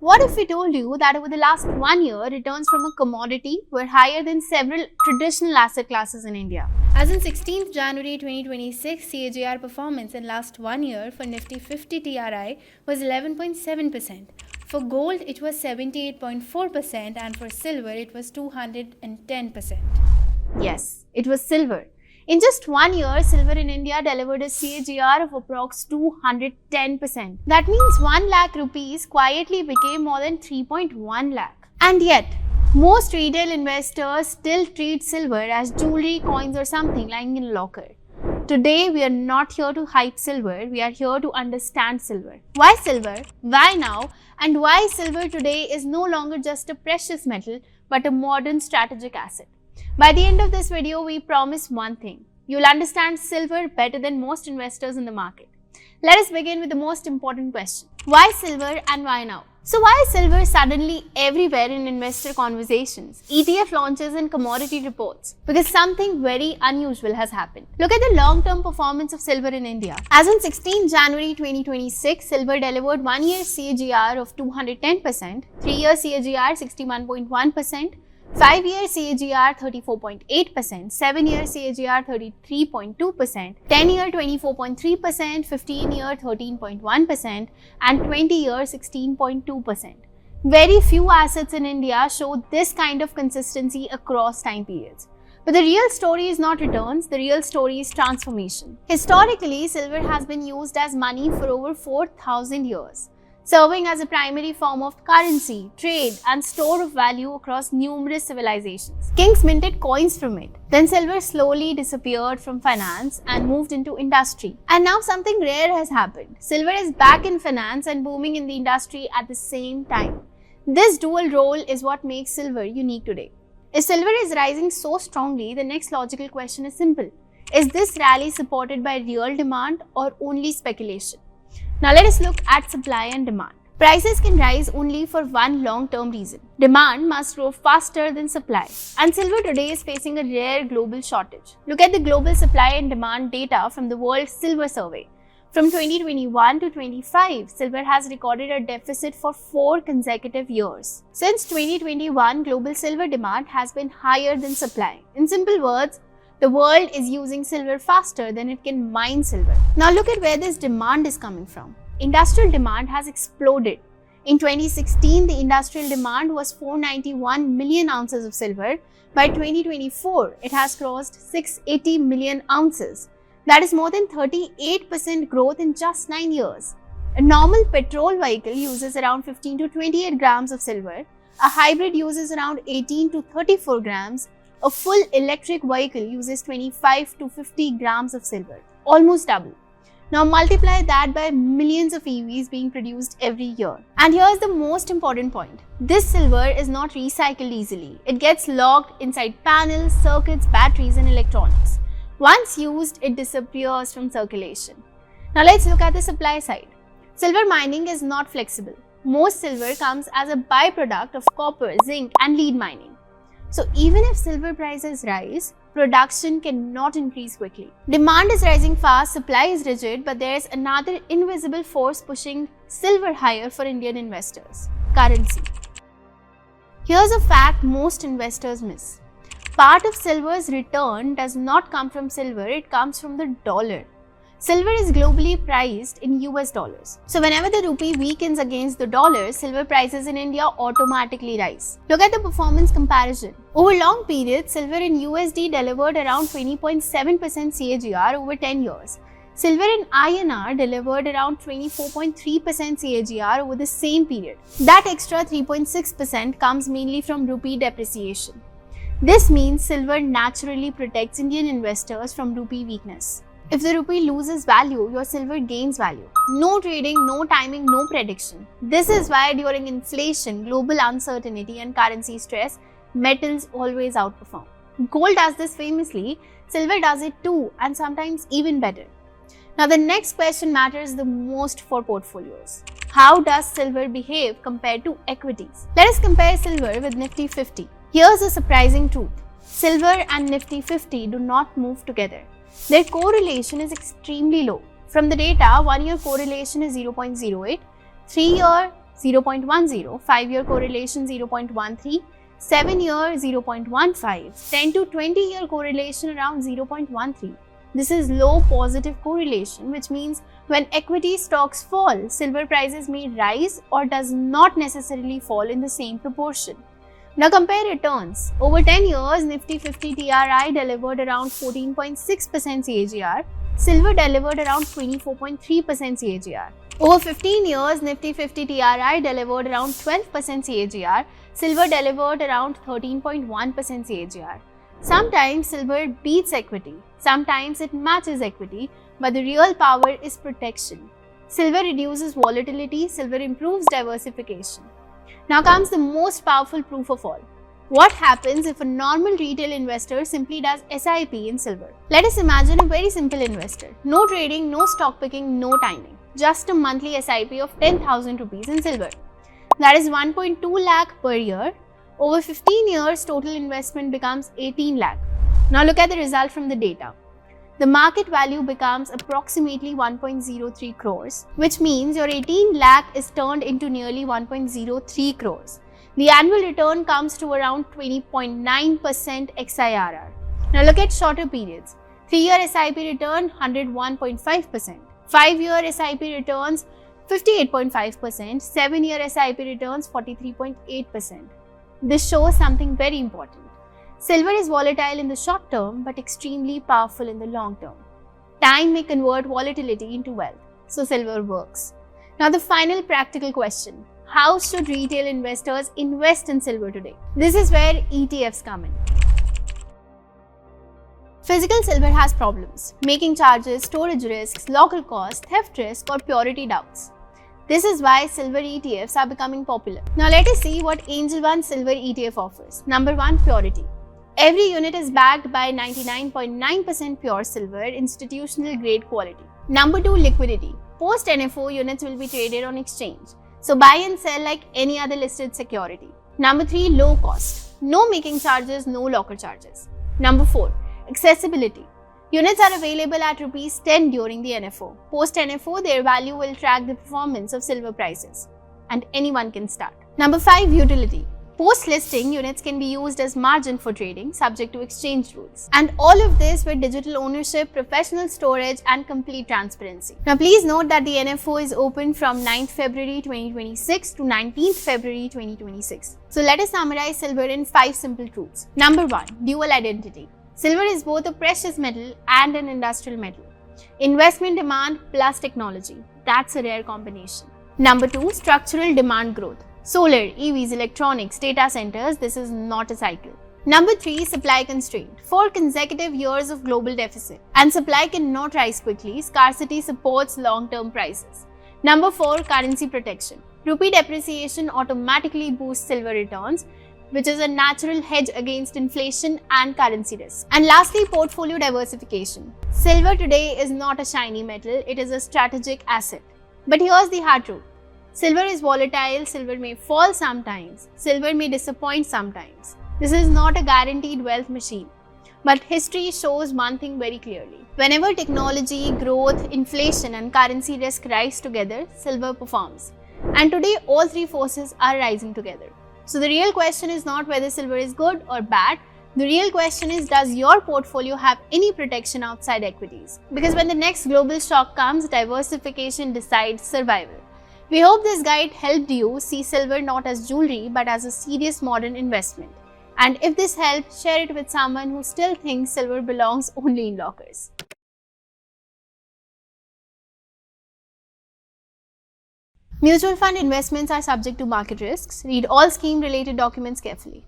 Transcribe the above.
What if we told you that over the last 1 year, returns from a commodity were higher than several traditional asset classes in India? As in 16th January 2026, CAGR performance in last 1 year for Nifty 50 TRI was 11.7%. For gold, it was 78.4%, and for silver, it was 210%. Yes, it was silver. In just 1 year, silver in India delivered a CAGR of approx 210%. That means 1 lakh rupees quietly became more than 3.1 lakh. And yet, most retail investors still treat silver as jewelry, coins or something lying in a locker. Today, we are not here to hype silver, we are here to understand silver. Why silver? Why now? And why silver today is no longer just a precious metal, but a modern strategic asset. By the end of this video, we promise one thing. You'll understand silver better than most investors in the market. Let us begin with the most important question. Why silver and why now? So why is silver suddenly everywhere in investor conversations, ETF launches and commodity reports? Because something very unusual has happened. Look at the long-term performance of silver in India. As on 16 January 2026, silver delivered 1 year CAGR of 210%, 3 year CAGR 61.1%, 5 year CAGR 34.8%, 7 year CAGR 33.2%, 10 year 24.3%, 15 year 13.1%, and 20 year 16.2%. Very few assets in India show this kind of consistency across time periods. But the real story is not returns, the real story is transformation. Historically, silver has been used as money for over 4,000 years, serving as a primary form of currency, trade, and store of value across numerous civilizations. Kings minted coins from it. Then silver slowly disappeared from finance and moved into industry. And now something rare has happened. Silver is back in finance and booming in the industry at the same time. This dual role is what makes silver unique today. If silver is rising so strongly, the next logical question is simple. Is this rally supported by real demand or only speculation? Now let us look at supply and demand. Prices can rise only for one long-term reason. Demand must grow faster than supply. And silver today is facing a rare global shortage. Look at the global supply and demand data from the World Silver Survey. From 2021 to 25, silver has recorded a deficit for 4 consecutive years. Since 2021, global silver demand has been higher than supply. In simple words, the world is using silver faster than it can mine silver. Now look at where this demand is coming from. Industrial demand has exploded. In 2016, the industrial demand was 491 million ounces of silver. By 2024, it has crossed 680 million ounces. That is more than 38% growth in just 9 years. A normal petrol vehicle uses around 15 to 28 grams of silver. A hybrid uses around 18 to 34 grams. A full electric vehicle uses 25 to 50 grams of silver, almost double. Now multiply that by millions of EVs being produced every year. And here's the most important point. This silver is not recycled easily. It gets locked inside panels, circuits, batteries, and electronics. Once used, it disappears from circulation. Now let's look at the supply side. Silver mining is not flexible. Most silver comes as a byproduct of copper, zinc, and lead mining. So even if silver prices rise, production cannot increase quickly. Demand is rising fast, supply is rigid, but there is another invisible force pushing silver higher for Indian investors: currency. Here's a fact most investors miss. Part of silver's return does not come from silver, it comes from the dollar. Silver is globally priced in US dollars. So whenever the rupee weakens against the dollar, silver prices in India automatically rise. Look at the performance comparison. Over long periods, silver in USD delivered around 20.7% CAGR over 10 years. Silver in INR delivered around 24.3% CAGR over the same period. That extra 3.6% comes mainly from rupee depreciation. This means silver naturally protects Indian investors from rupee weakness. If the rupee loses value, your silver gains value. No trading, no timing, no prediction. This is why during inflation, global uncertainty and currency stress, metals always outperform. Gold does this famously, silver does it too, and sometimes even better. Now the next question matters the most for portfolios. How does silver behave compared to equities? Let us compare silver with Nifty 50. Here's a surprising truth. Silver and Nifty 50 do not move together. Their correlation is extremely low. From the data, 1 year correlation is 0.08, 3 year 0.10, 5-year correlation 0.13, 7-year 0.15, 10 to 20-year correlation around 0.13. This is low positive correlation, which means when equity stocks fall, silver prices may rise or does not necessarily fall in the same proportion. Now compare returns. Over 10 years, Nifty 50 TRI delivered around 14.6% CAGR, silver delivered around 24.3% CAGR. Over 15 years, Nifty 50 TRI delivered around 12% CAGR, silver delivered around 13.1% CAGR. Sometimes silver beats equity, sometimes it matches equity, but the real power is protection. Silver reduces volatility, silver improves diversification. Now comes the most powerful proof of all. What happens if a normal retail investor simply does SIP in silver? Let us imagine a very simple investor. No trading, no stock picking, no timing. Just a monthly SIP of 10,000 rupees in silver. That is 1.2 lakh per year. Over 15 years, total investment becomes 18 lakh. Now look at the result from the data. The market value becomes approximately 1.03 crores, which means your 18 lakh is turned into nearly 1.03 crores. The annual return comes to around 20.9% XIRR. Now look at shorter periods. 3-year SIP return 101.5%. 5-year SIP returns 58.5%. 7-year SIP returns 43.8%. This shows something very important. Silver is volatile in the short term but extremely powerful in the long term. Time may convert volatility into wealth, so silver works. Now the final practical question. How should retail investors invest in silver today? This is where ETFs come in. Physical silver has problems: making charges, storage risks, local costs, theft risk, or purity doubts. This is why silver ETFs are becoming popular. Now let us see what Angel One Silver ETF offers. Number 1, purity. Every unit is backed by 99.9% pure silver, institutional grade quality. Number 2, liquidity. Post NFO, units will be traded on exchange, so buy and sell like any other listed security. Number 3, low cost. No making charges, no locker charges. Number 4, accessibility. Units are available at Rs 10 during the NFO. Post NFO, their value will track the performance of silver prices, and anyone can start. Number 5, utility. Post listing, units can be used as margin for trading, subject to exchange rules. And all of this with digital ownership, professional storage, and complete transparency. Now please note that the NFO is open from 9th February 2026 to 19th February 2026. So let us summarize silver in 5 simple truths. Number 1, dual identity. Silver is both a precious metal and an industrial metal. Investment demand plus technology. That's a rare combination. Number 2, structural demand growth. Solar, EVs, electronics, data centers, this is not a cycle. Number 3, supply constraint. 4 consecutive years of global deficit. And supply cannot rise quickly. Scarcity supports long-term prices. Number 4, currency protection. Rupee depreciation automatically boosts silver returns, which is a natural hedge against inflation and currency risk. And lastly, portfolio diversification. Silver today is not a shiny metal, it is a strategic asset. But here's the hard truth. Silver is volatile, silver may fall sometimes, silver may disappoint sometimes. This is not a guaranteed wealth machine. But history shows one thing very clearly. Whenever technology, growth, inflation, and currency risk rise together, silver performs. And today, all 3 forces are rising together. So the real question is not whether silver is good or bad. The real question is, does your portfolio have any protection outside equities? Because when the next global shock comes, diversification decides survival. We hope this guide helped you see silver not as jewelry but as a serious modern investment. And if this helped, share it with someone who still thinks silver belongs only in lockers. Mutual fund investments are subject to market risks. Read all scheme-related documents carefully.